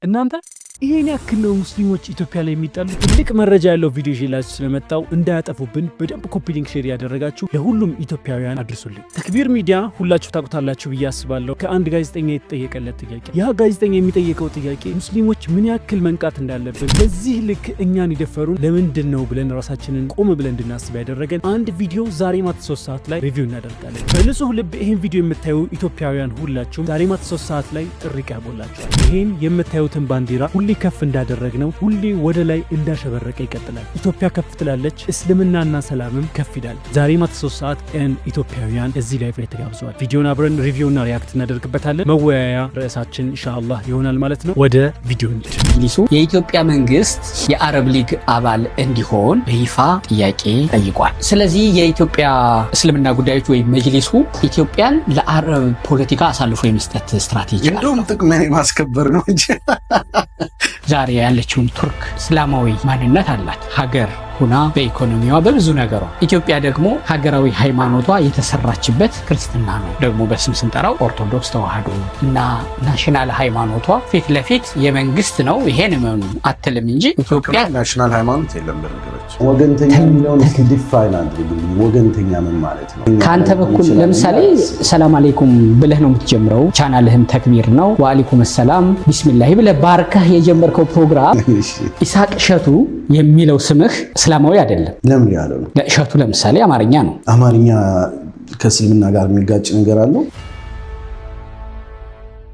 እናንተ ይሄን ያክል ነው ሙስሊሞች ኢትዮጵያ ላይ የሚጣሉት? ትልቅ መረጃ ያለው ቪዲዮ ይዤላችሁ ስለመጣው እንዳያጠፉብን በደንብ ኮፒ ሊንክ ሼር ያደረጋችሁ ለሁሉም ኢትዮጵያውያን አድርሱልኝ። ተክቢር ሚዲያ ሁላችሁ ታውቁታላችሁ ብዬ አስባለሁ። ከአንድ ጋዜጠኛ የተጠየቀለት ጥያቄ፣ ያ ጋዜጠኛ የሚጠየቀው ጥያቄ ሙስሊሞች ምን ያክል መንቃት እንዳለብን፣ በዚህ ልክ እኛን ይደፈሩን ለምንድን ነው ብለን ራሳችንን ቆም ብለን እንድናስብ ያደረገን አንድ ቪዲዮ ዛሬ ማታ 3 ሰዓት ላይ ሪቪው እናደርጋለን። በንጹህ ልብ ይሄን ቪዲዮ የምታዩ ኢትዮጵያውያን ሁላችሁም ዛሬ ማታ 3 ሰዓት ላይ ጥሪ ቀርቦላችኋል። ይሄን የምታዩትን ባንዲራ ሁሌ ከፍ እንዳደረግነው ሁሌ ወደ ላይ እንዳሸበረቀ ይቀጥላል። ኢትዮጵያ ከፍ ትላለች፣ እስልምናና ሰላምም ከፍ ይላል። ዛሬ ማታ 3 ሰዓት ኢትዮጵያውያን እዚህ ላይ ተጋብዘዋል። ቪዲዮን አብረን ሪቪውና ሪያክት እናደርግበታለን። መወያያ ርዕሳችን ኢንሻአላህ ይሆናል ማለት ነው። ወደ ቪዲዮ እንሂድ። የኢትዮጵያ መንግስት የአረብ ሊግ አባል እንዲሆን በይፋ ጥያቄ ጠይቋል። ስለዚህ የኢትዮጵያ እስልምና ጉዳዮች ወይም መጅሊሱ ኢትዮጵያን ለአረብ ፖለቲካ አሳልፎ የመስጠት ስትራቴጂ እንደውም ጥቅም ማስከበር ነው እንጂ ዛሬ ያለችውን ቱርክ እስላማዊ ማንነት አላት ሀገር ሁና በኢኮኖሚዋ በብዙ ነገሯ። ኢትዮጵያ ደግሞ ሀገራዊ ሃይማኖቷ የተሰራችበት ክርስትና ነው። ደግሞ በስም ስንጠራው ኦርቶዶክስ ተዋህዶ እና ናሽናል ሃይማኖቷ ፊት ለፊት የመንግስት ነው። ይሄን ምን አትልም እንጂ ኢትዮጵያ ናሽናል ሃይማኖት የለም። በነገራችን ወገንተኛ የሚለውን እስኪ ዲፋይን አድርጉልኝ። ወገንተኛ ምን ማለት ነው? ካንተ በኩል ለምሳሌ ሰላም አለይኩም ብለህ ነው የምትጀምረው። ቻናልህም ተክቢር ነው። ወአለይኩም ሰላም ቢስሚላህ ብለህ ባርከህ የጀመርከው ፕሮግራም ኢሳቅ እሸቱ የሚለው ስምህ እስላማዊ አይደለም። ለምን ያለው ነው? እሸቱ ለምሳሌ አማርኛ ነው። አማርኛ ከእስልምና ጋር የሚጋጭ ነገር አለው?